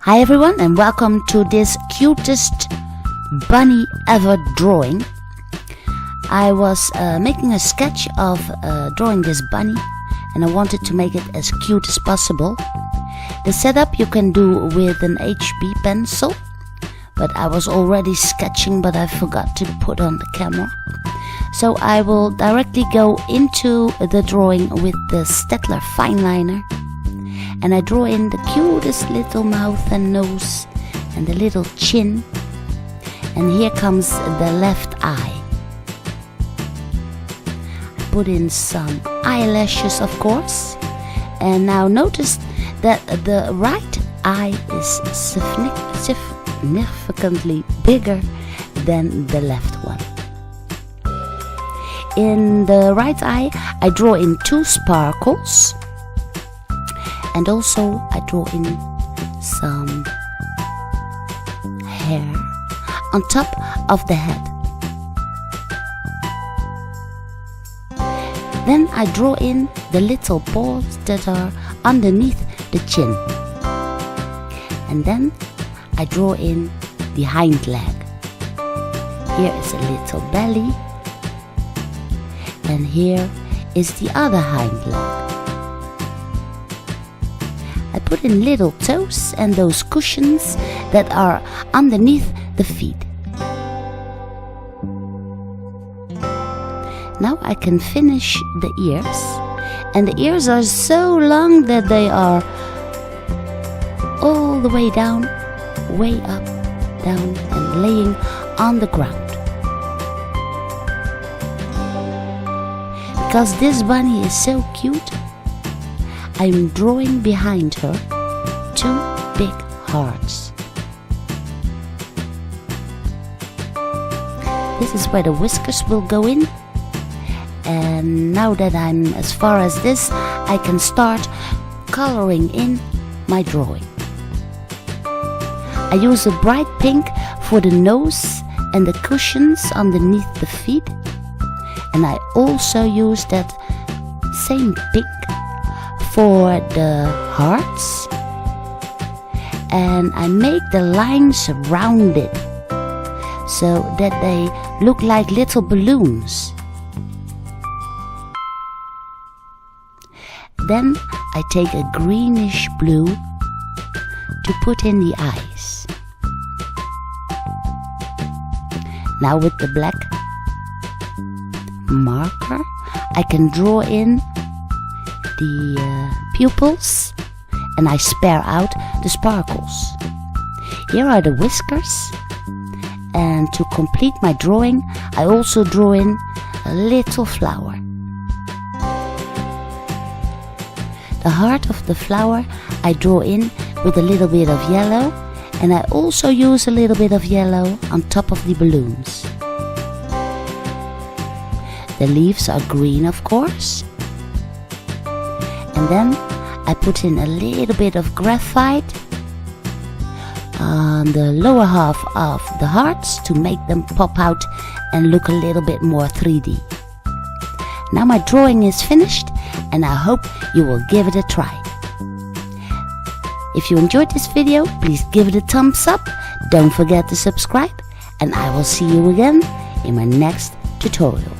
Hi everyone and welcome to this Cutest Bunny Ever drawing. I was making a sketch of drawing this bunny and I wanted to make it as cute as possible. The setup you can do with an HB pencil, but I was already sketching but I forgot to put on the camera. So I will directly go into the drawing with the Staedtler fine liner. And I draw in the cutest little mouth and nose and the little chin. And here comes the left eye. I put in some eyelashes, of course. And now notice that the right eye is significantly bigger than the left one. In the right eye, I draw in 2 sparkles. And also I draw in some hair on top of the head. Then I draw in the little balls that are underneath the chin. And then I draw in the hind leg. Here is a little belly. And here is the other hind leg. I put in little toes and those cushions that are underneath the feet. Now I can finish the ears, and the ears are so long that they are all the way down, way up, down and laying on the ground. Because this bunny is so cute, I'm drawing behind her 2 big hearts. This is where the whiskers will go in. And now that I'm as far as this, I can start coloring in my drawing. I use a bright pink for the nose and the cushions underneath the feet. And I also use that same pink for the hearts, and I make the lines around it so that they look like little balloons. Then I take a greenish blue to put in the eyes. Now with the black marker I can draw in the pupils, and I spare out the sparkles. Here are the whiskers, and to complete my drawing I also draw in a little flower. The heart of the flower I draw in with a little bit of yellow, and I also use a little bit of yellow on top of the balloons. The leaves are green, of course. And then I put in a little bit of graphite on the lower half of the hearts to make them pop out and look a little bit more 3D. Now my drawing is finished and I hope you will give it a try. If you enjoyed this video, please give it a thumbs up. Don't forget to subscribe, and I will see you again in my next tutorial.